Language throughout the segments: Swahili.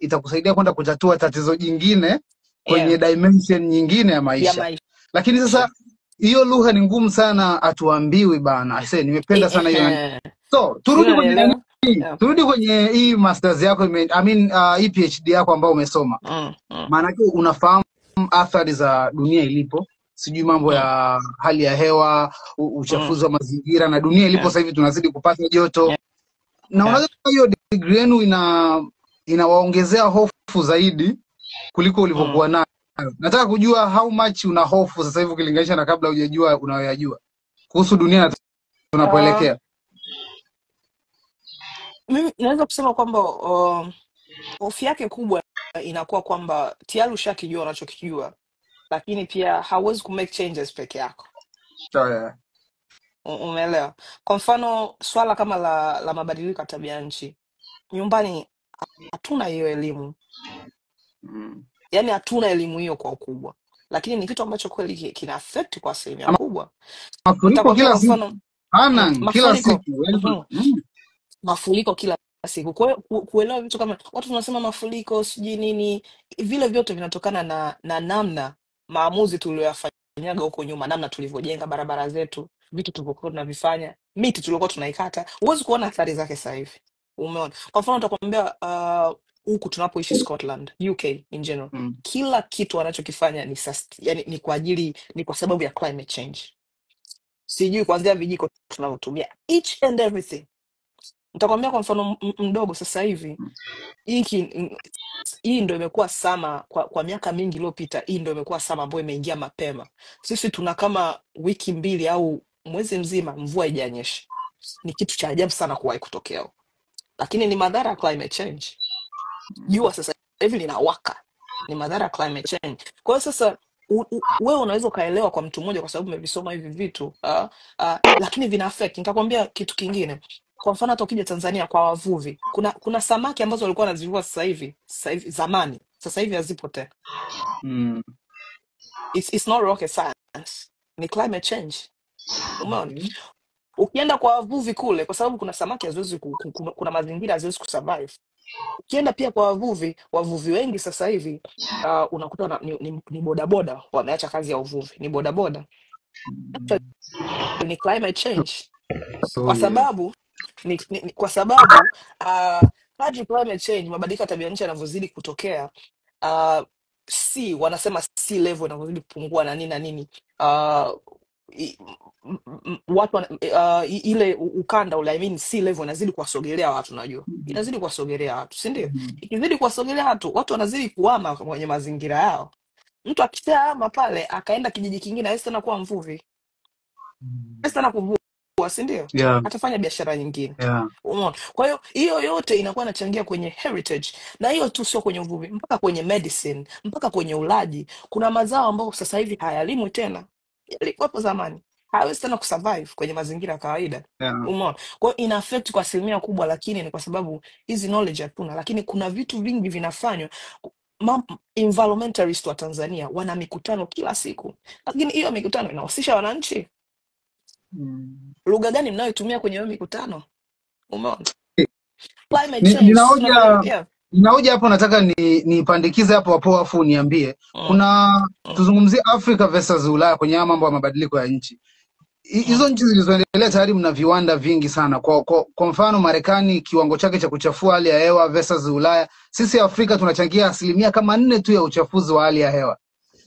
itakusaidia kwenda kutatua tatizo jingine kwenye Yeah. dimension nyingine ya Ya maisha. maisha. Lakini sasa hiyo lugha ni ngumu sana, atuambiwi bana. I say nimependa sana hiyo nani. So turudi kwenye nani, Yeah. turudi kwenye hii masters yako, hii PhD yako ambayo umesoma. Maana yake unafahamu athari za dunia ilipo, sijui mambo ya hali ya hewa, uchafuzi wa mazingira na dunia ilipo sasa hivi tunazidi kupata joto. Na unaweza hiyo degree yenu inawaongezea hofu zaidi kuliko ulivyokuwa nayo. Nataka kujua how much una hofu sasa hivi ukilinganisha na kabla hujajua unayoyajua kuhusu dunia tunapoelekea. Mimi naweza kusema kwamba hofu yake kubwa inakuwa kwamba tayari ushakijua unachokijua, lakini pia hauwezi kumake changes peke yako. Yeah. Umeelewa? Kwa mfano swala kama la mabadiliko ya tabia nchi, nyumbani hatuna hiyo elimu. Yaani hatuna elimu hiyo kwa ukubwa, lakini ni kitu ambacho kweli kina affect kwa asilimia kubwa. Mafuriko kila siku. Kila siku. Mafuriko kila siku. Kwa hiyo kuelewa vitu kama watu tunasema mafuriko sijui nini, vile vyote vinatokana na namna maamuzi tuliyoyafanyaga huko nyuma, namna tulivyojenga barabara zetu, vitu tulivyokuwa tunavifanya, miti tulikuwa tunaikata. Huwezi kuona athari zake sasa hivi. Umeona? Kwa mfano nitakwambia huku tunapoishi Scotland, UK in general, kila kitu wanachokifanya ni kwa ajili, ni kwa sababu ya climate change. Sijui kuanzia vijiko tunavyotumia, each and everything. Nitakwambia kwa mfano mdogo sasa hivi, hii ndio imekuwa sama kwa miaka mingi iliyopita, hii ndio imekuwa sama ambayo imeingia mapema. Sisi tuna kama wiki 2 au mwezi mzima mvua haijanyesha. Ni kitu cha ajabu sana kuwahi kutokea. Lakini ni madhara ya climate change. Jua sasa hivi linawaka. Ni madhara ya climate change. Kwa hiyo sasa wewe unaweza kaelewa kwa mtu mmoja kwa sababu umevisoma hivi vitu, lakini vina affect. Nitakwambia kitu kingine. Kwa mfano hata ukija Tanzania kwa wavuvi, kuna samaki ambazo walikuwa wanazivua sasa hivi zamani, sasa hivi hazipo tena. It's not rocket science. Ni climate change. Umeona? Ukienda kwa wavuvi kule, kwa sababu kuna samaki haziwezi, kuna mazingira haziwezi kusurvive. Ukienda pia kwa wavuvi wengi sasa hivi unakuta ni bodaboda wameacha kazi ya uvuvi, ni bodaboda. Ni climate change. Kwa sababu kwa sababu kadri climate change, mabadiliko ya tabia nchi yanavyozidi kutokea, wanasema sea level inavyozidi kupungua na nini na nini, watu ile ukanda ule, I mean sea level inazidi kuwasogelea watu, unajua. Inazidi kuwasogelea watu, si ndio? Ikizidi kuwasogelea watu wanazidi kuhama kwenye mazingira yao. Mtu akishahama pale akaenda kijiji kingine, hawezi tena kuwa mvuvi. Hawezi tena kuvua, si ndio? Yeah. Atafanya biashara nyingine. Yeah. Umeona? Kwa hiyo hiyo yote inakuwa inachangia kwenye heritage. Na hiyo tu sio kwenye uvuvi, mpaka kwenye medicine, mpaka kwenye ulaji. Kuna mazao ambayo sasa hivi hayalimwi tena. Yalikuwepo zamani. Hawezi tena kusurvive kwenye mazingira ya kawaida. Yeah. Umeona? Kwa hiyo ina affect kwa asilimia kubwa, lakini ni kwa sababu hizi knowledge hatuna. Lakini kuna vitu vingi vinafanywa. Environmentalist wa Tanzania wana mikutano kila siku. Lakini hiyo mikutano inahusisha wananchi. Lugha gani mnayotumia kwenye hiyo mikutano? Umeona? Climate change. Ninaoja hapo, nataka nipandikize hapo afu niambie. Kuna tuzungumzie Africa versus Ulaya kwenye mambo ya mabadiliko ya nchi. Hizo nchi zilizoendelea tayari mna viwanda vingi sana. Kwa mfano Marekani, kiwango chake cha kuchafua hali ya hewa versus Ulaya. Sisi Afrika tunachangia 4% kama 4 tu ya uchafuzi wa hali ya hewa.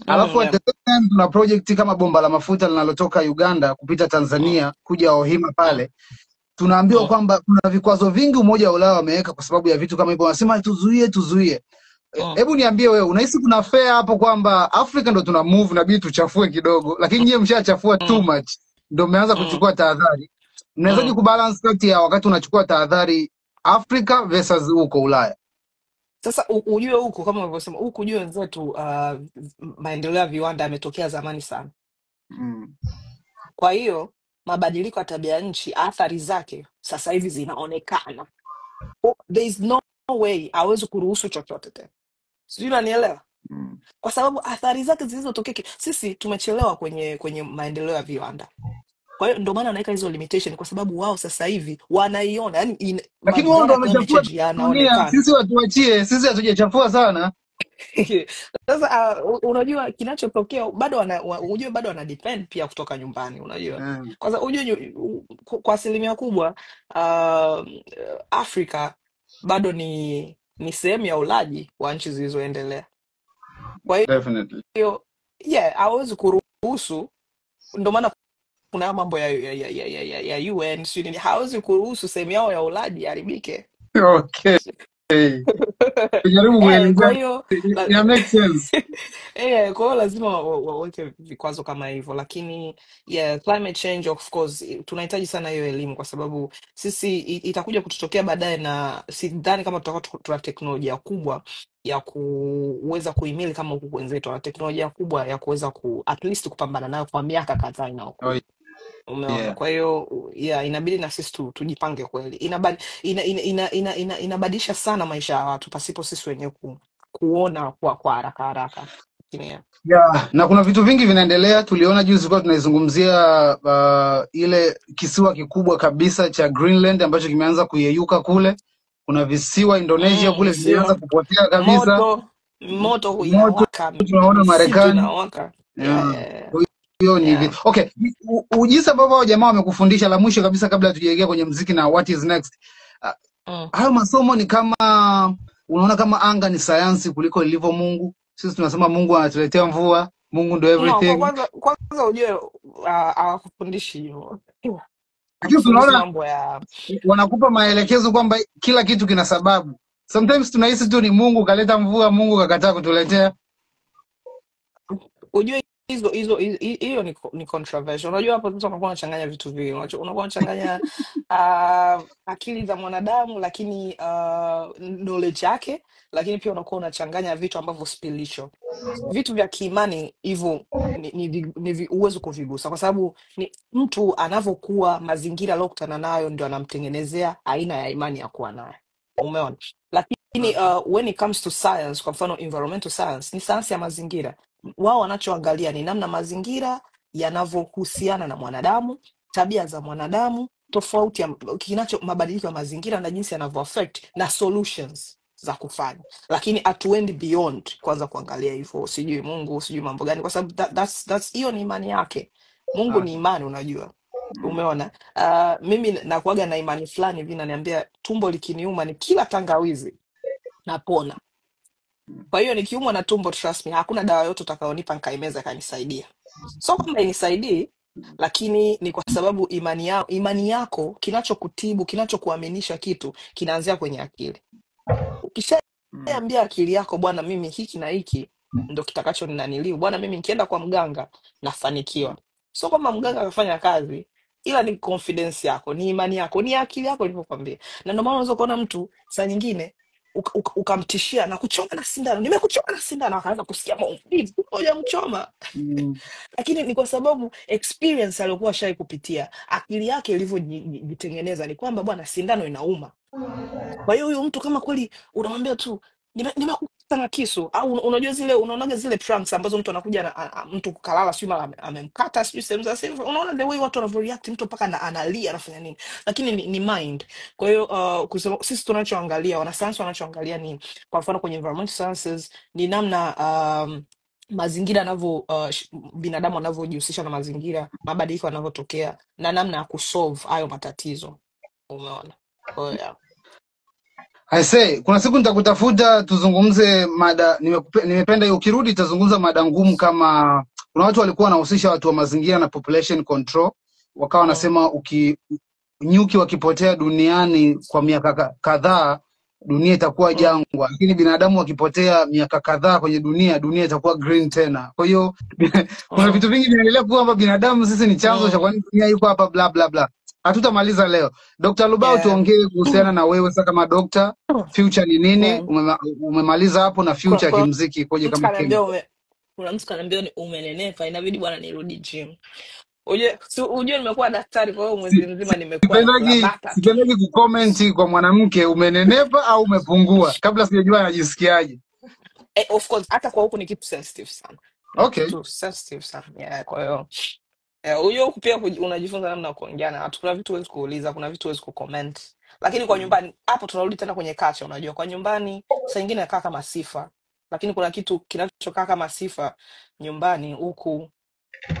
Alafu at the same time tuna project kama bomba la mafuta linalotoka Uganda kupita Tanzania kuja Ohima pale. Tunaambiwa kwamba kuna vikwazo vingi Umoja wa Ulaya wameweka kwa sababu ya vitu kama hivyo. Wanasema tuzuie. Hebu niambie wewe, unahisi kuna fair hapo kwamba Afrika ndo tuna move na bidi tuchafue kidogo, lakini nyie mshachafua too much ndo mmeanza kuchukua tahadhari? Mnawezaje kubalance kati ya wakati unachukua tahadhari Afrika versus huko Ulaya? Sasa ujue huko kama ulivyosema, huko ujue wenzetu maendeleo ya viwanda yametokea zamani sana. Kwa hiyo mabadiliko ya tabia nchi, athari zake sasa hivi zinaonekana. There is no way hawezi kuruhusu chochote tena. Sijui unanielewa? Kwa sababu athari zake zilizotokea, sisi tumechelewa kwenye maendeleo ya viwanda. Kwa hiyo ndio maana wanaweka hizo limitation, kwa sababu wao sasa hivi wanaiona, yani Lakini wao ndo madhara ya climate wamechafua change dunia, yanaonekana. sisi watuachie, sisi hatujachafua sana. Sasa unajua kinachotokea bado ujue bado wana depend pia kutoka nyumbani, unajua. Mm. Kwanza ujue kwa asilimia kubwa uh, Afrika bado ni sehemu ya ulaji wa nchi zilizoendelea. Kwa Definitely. hiyo hawezi kuruhusu, ndio maana kuna mambo ya UN sio nini, hawezi kuruhusu sehemu yao ya ulaji haribike. Okay. Kujaribu Kwa kuelezea hiyo ya make sense. kwa hiyo lazima waweke vikwazo kama hivyo, lakini climate change of course tunahitaji sana hiyo elimu, kwa sababu sisi itakuja kututokea baadaye, na sidhani kama tutakuwa tuna teknolojia kubwa ya kuweza kuhimili kama huku wenzetu wana teknolojia kubwa ya kuweza at least kupambana nayo kwa miaka kadhaa inayokuja. Oh, Umeona? yeah. Kwa hiyo inabidi na sisi tujipange kweli. Inabadilisha sana maisha ya watu pasipo sisi wenyewe kuona kwa haraka haraka. Yeah. Na kuna vitu vingi vinaendelea. Tuliona juzi kwa tunaizungumzia ile kisiwa kikubwa kabisa cha Greenland ambacho kimeanza kuyeyuka kule. Kuna visiwa Indonesia kule vimeanza kupotea kabisa. Moto inawaka, tunaona misitu Marekani. inawaka. Hiyo ni okay. Ujisa ambao wao jamaa wamekufundisha, la mwisho kabisa kabla tujaingia kwenye muziki na what is next. Hayo masomo ni kama unaona kama anga ni sayansi kuliko ilivyo Mungu. Sisi tunasema Mungu anatuletea mvua, Mungu ndio everything. Kwanza ujue hawakufundishi hivyo. Lakini tunaona wanakupa maelekezo kwamba kila kitu kina sababu. Sometimes tunahisi tu ni Mungu kaleta mvua, Mungu kakataa kutuletea. Ujue hiyo ni controversial. Unajua hapo mtu anakuwa anachanganya vitu vingi. Unakuwa unachanganya akili za mwanadamu, lakini knowledge yake, lakini pia unakuwa unachanganya vitu ambavyo spiritual. Vitu vya kiimani hivyo ni uwezo kuvigusa, kwa sababu ni mtu anavyokuwa, mazingira aliyokutana nayo ndio anamtengenezea aina ya imani ya kuwa nayo. Umeona? Lakini when it comes to science, kwa mfano environmental science ni sayansi ya mazingira. Wao wanachoangalia ni namna mazingira yanavyohusiana na mwanadamu, tabia za mwanadamu, tofauti ya mabadiliko ya mazingira na jinsi yanavyo affect na solutions za kufanya. Lakini hatuendi beyond kwanza kuangalia hivyo, sijui Mungu, sijui mambo gani, kwa sababu that's hiyo ni imani yake. Mungu ni imani, unajua. Umeona? Mimi nakuaga na imani fulani hivi, naniambia tumbo likiniuma ni kila tangawizi napona. Kwa hiyo nikiumwa na tumbo, trust me, hakuna dawa yote utakaonipa nikaimeza kanisaidia. So kama inisaidii, lakini ni kwa sababu imani yako, kinachokutibu, kinachokuaminisha kitu kinaanzia kwenye akili. Ukishaambia akili yako, bwana mimi hiki na hiki ndo kitakacho ninaniliu, bwana mimi nikienda kwa mganga nafanikiwa. So kama mganga akafanya kazi, ila ni confidence yako, ni imani yako, ni akili yako ilivyokuambia. Na ndio maana unaweza kuona mtu saa nyingine ukamtishia na kuchoma na sindano, nimekuchoma na sindano, akaanza kusikia maumivu, hujamchoma. Lakini ni kwa sababu experience aliyokuwa shai kupitia, akili yake ilivyojitengeneza ni kwamba bwana sindano inauma. Kwa hiyo huyu mtu kama kweli unamwambia tu nimekukata na kisu, au unajua zile unaonaga zile pranks ambazo mtu anakuja na mtu kukalala sio mara amemkata sio sehemu za sehemu, unaona the way watu wanavyoreact, mtu mpaka analia anafanya nini, lakini ni mind. Kwa hiyo sisi tunachoangalia, wanasayansi wanachoangalia ni kwa mfano kwenye environmental sciences ni namna mazingira yanavyo binadamu wanavyojihusisha na mazingira, mabadiliko yanavyotokea na namna ya kusolve hayo matatizo. Umeona? Kwa hiyo I say, kuna siku nitakutafuta tuzungumze mada, nimependa hiyo, ukirudi tazungumza mada ngumu, kama kuna watu walikuwa wanahusisha watu wa mazingira na population control, wakawa wanasema nyuki wakipotea duniani kwa miaka kadhaa dunia itakuwa jangwa, lakini binadamu wakipotea miaka kadhaa kwenye dunia itakuwa green tena. Kwa hiyo kuna vitu vingi vinaendelea kwamba binadamu sisi ni chanzo cha kwa nini dunia iko hapa bla bla bla. Hatutamaliza leo. Dr. Lubao, tuongee kuhusiana na wewe sasa kama doctor, future ni nini? Umemaliza hapo, na future kimuziki ikoje kama Kenya? Kuna mtu kanambia ni umenenepa, inabidi bwana nirudi gym. Ujue nimekuwa daktari, kwa hiyo mwezi mzima nimekuwa labata. Sipendagi kucomment kwa mwanamke umenenepa au umepungua kabla sijajua anajisikiaje. Of course hata kwa huku ni kitu sensitive sana. Okay. Kitu sensitive sana. Yeah, kwa hiyo Huyo pia unajifunza namna ya kuongea na watu. Kuna vitu huwezi kuuliza, kuna vitu huwezi kucomment. Lakini kwa nyumbani, hapo tunarudi tena kwenye culture, unajua. Kwa nyumbani saa nyingine inakaa kama sifa. Lakini kuna kitu kinachokaa kama sifa nyumbani, huku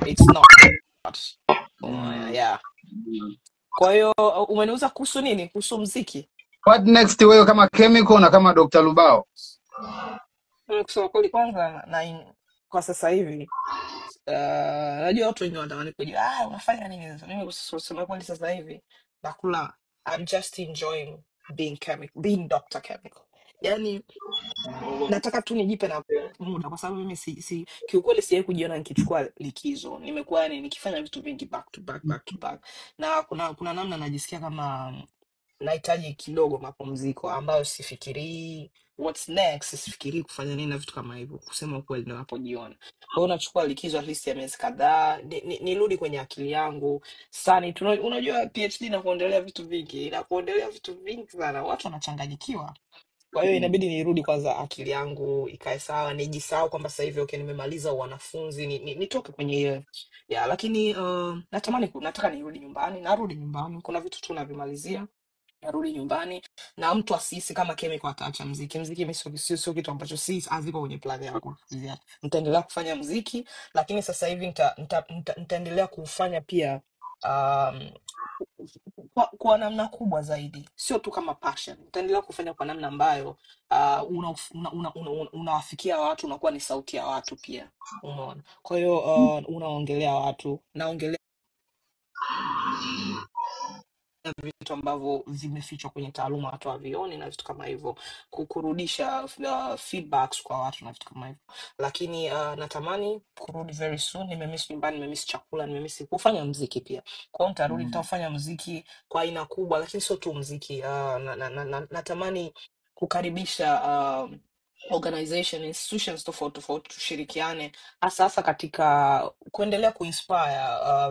it's not. Yeah. Kwa hiyo umeniuza kuhusu nini? Kuhusu mziki? What next wewe kama Chemical na kama Dr. Lubao? Kusema kweli kwanza kwa sasa hivi najua watu wengi wanatamani kujua unafanya nini sasa. Mimi kusema kweli sasa hivi nakula, I'm just enjoying being Dr. Chemical. Yani nataka tu nijipe na muda, kwa sababu mimi kiukweli sijawahi kujiona nikichukua likizo. Nimekuwa yani nikifanya vitu vingi back to back, na kuna namna najisikia kama nahitaji kidogo mapumziko ambayo sifikirii what's next, sifikirii kufanya nini na vitu kama hivyo, kusema ukweli ninapojiona. Kwa hiyo nachukua likizo at least ya miezi kadhaa, nirudi kwenye akili yangu sani. Unajua PhD na kuendelea vitu vingi, sana, watu wanachanganyikiwa. Kwa hiyo inabidi nirudi kwanza, akili yangu ikae sawa, nijisahau kwamba sasa hivi okay, nimemaliza wanafunzi, nitoke kwenye hiyo lakini nataka nirudi nyumbani. Narudi nyumbani, kuna vitu tu navimalizia, narudi nyumbani. Na mtu asisi kama Chemical ataacha mziki. Mimi sio kitu ambacho haziko kwenye plan yangu. Nitaendelea kufanya mziki, lakini sasa hivi nitaendelea kufanya pia um, kwa namna kubwa zaidi, sio tu kama passion. Nitaendelea kufanya kwa namna ambayo unawafikia watu, unakuwa ni sauti ya watu pia, unaona. Kwa hiyo unaongelea watu, naongelea vitu ambavyo vimefichwa kwenye taaluma, watu havioni na vitu kama hivyo, kurudisha feedbacks kwa watu na vitu kama hivyo. Lakini natamani kurudi very soon. Nimemiss nyumbani, nimemiss chakula, nimemiss kufanya mziki pia. Kwa hiyo nitarudi, nitafanya mziki kwa aina kubwa, lakini sio tu mziki. Natamani kukaribisha organization, institutions tofauti tushirikiane, hasa katika kuendelea kuinspire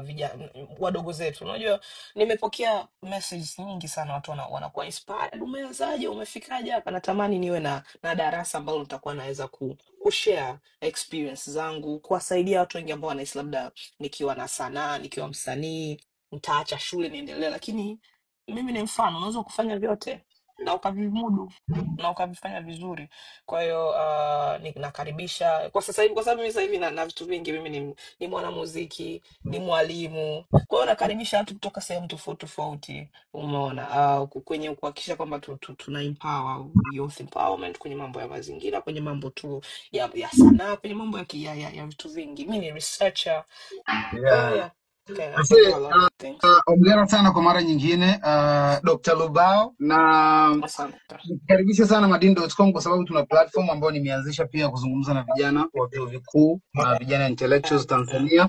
vijana wadogo zetu. Unajua, nimepokea messages nyingi sana, watu wanakuwa inspired, umewezaje, umefikaje hapa. Natamani niwe na darasa ambalo nitakuwa naweza kushare experience zangu, kuwasaidia watu wengi ambao wanahisi labda nikiwa na sanaa, nikiwa msanii nitaacha shule niendelee, lakini mimi ni mfano, unaweza kufanya vyote na ukavimudu na ukavifanya vizuri. Kwa hiyo nakaribisha kwa sasa hivi, kwa sababu mimi sasa hivi na vitu vingi. Mimi ni mwanamuziki, ni mwalimu. Kwa hiyo nakaribisha watu kutoka sehemu tofauti, umeona, kwenye kuhakikisha kwamba tuna empower youth empowerment, kwenye mambo ya mazingira, kwenye mambo tu ya sanaa, kwenye mambo ya vitu vingi. Mimi ni researcher. Yeah. Okay, I can do a lot of things. Hongera sana kwa mara nyingine Dr. Lubao, na karibisha sana Madini.com kwa sababu tuna platform ambayo nimeanzisha pia kuzungumza na vijana wa vyuo vikuu na vijana intellectuals Tanzania.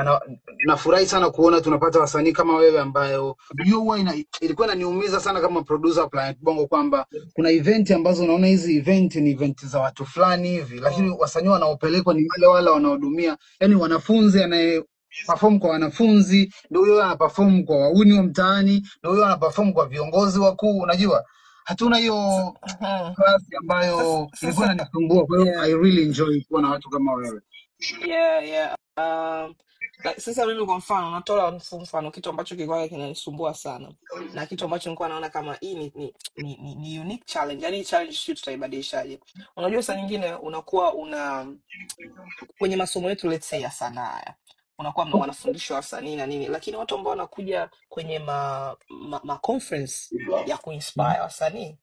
Na nafurahi sana kuona tunapata wasanii kama wewe, ambayo huwa ilikuwa inaniumiza sana kama producer wa Planet Bongo kwamba kuna event ambazo unaona hizi event ni event za watu fulani hivi, lakini wasanii wanaopelekwa ni wale wanaohudumia, yani wanafunzi, perform kwa wanafunzi, ndio huyo ana perform kwa wauni wa mtaani, ndio huyo ana perform kwa viongozi wakuu. Unajua, hatuna hiyo class ambayo ilikuwa inanisumbua. Kwa hiyo I really enjoy kuwa na watu kama wewe. Sasa mimi kwa mfano natoa mfano kitu ambacho kilikuwa kinanisumbua sana, na kitu ambacho nilikuwa naona kama hii ni unique challenge. Yani challenge sio tutaibadilishaje? Unajua, saa nyingine unakuwa kwenye masomo yetu, let's say ya sanaa, unakuwa wanafundishwa wasanii na nini, lakini watu ambao wanakuja kwenye ma conference ya kuinspire wasanii,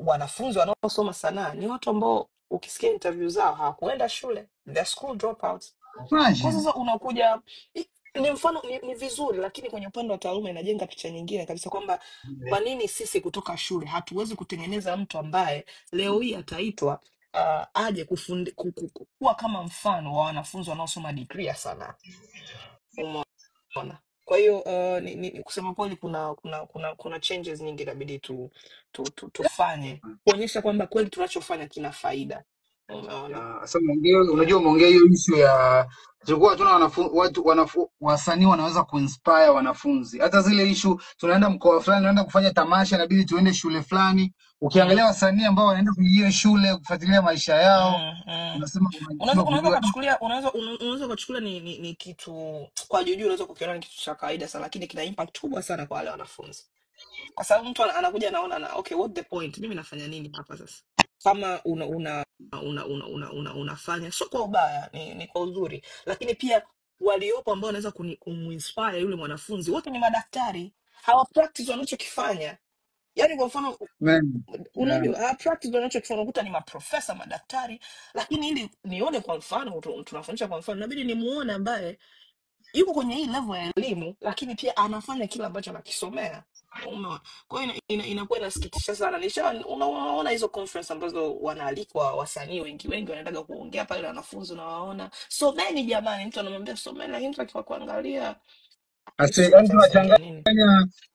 wanafunzi wanaosoma sanaa ni watu ambao ukisikia interview zao hawakuenda shule, they're school dropouts. Kwa sasa unakuja, ni mfano ni vizuri, lakini kwenye upande wa taaluma inajenga picha nyingine kabisa, kwamba kwa nini sisi kutoka shule hatuwezi kutengeneza mtu ambaye leo hii ataitwa aje kuwa kama mfano wa wanafunzi wanaosoma degree ya sanaa. Umeona? Kwa hiyo kusema kweli kuna changes nyingi inabidi tufanye kuonyesha kwamba kweli tunachofanya kina faida. Umeona? Sasa unajua umeongea hiyo issue ya tulikuwa hatuna wasanii wanaweza kuinspire wanafunzi. Hata zile issue tunaenda mkoa fulani, tunaenda kufanya tamasha, inabidi tuende shule fulani. Ukiangalia wasanii ambao wanaenda kwenye hiyo shule kufuatilia maisha yao, unasema unashindwa Unaweza kujua ukachukulia unaweza ukachukulia ni kitu kwa juu, unaweza kukiona ni kitu cha kawaida sana, lakini kina impact kubwa sana kwa wale wanafunzi, kwa sababu mtu anakuja anaona okay, what the point, mimi nafanya nini hapa sasa? Kama unafanya sio kwa ubaya, ni kwa uzuri, lakini pia waliopo ambao wanaweza kuminspire yule mwanafunzi wote ni madaktari, hawa practice wanachokifanya. Yani kwa mfano man. Yeah. unajua practice wanachokifanya unakuta ni maprofesa, madaktari, lakini ili nione kwa mfano tunafundisha kwa mfano, inabidi nimuone ambaye yuko kwenye hii level ya elimu, lakini pia anafanya kile ambacho anakisomea. Umeona? Kwa hiyo inakuwa inasikitisha sana. Unaona hizo conference ambazo wanaalikwa wasanii wengi wanaendaga kuongea pale na wanafunzi, unawaona someni jamani, mtu anamwambia someni, lakini mtu akiwa kuangalia Yani itamsaidia nini?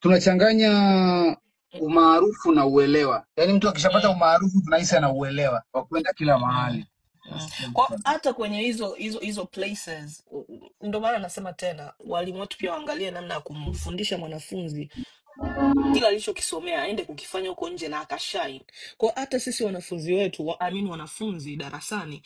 tunachanganya umaarufu na uelewa. Yaani mtu akishapata umaarufu tunahisi ana uelewa wa kwenda kila mahali. Kwa hata kwenye hizo places, ndio maana nasema tena walimu wetu pia waangalie namna ya kumfundisha mwanafunzi kila alichokisomea aende kukifanya huko nje na akashine. Kwa hata sisi wanafunzi wetu wanafunzi darasani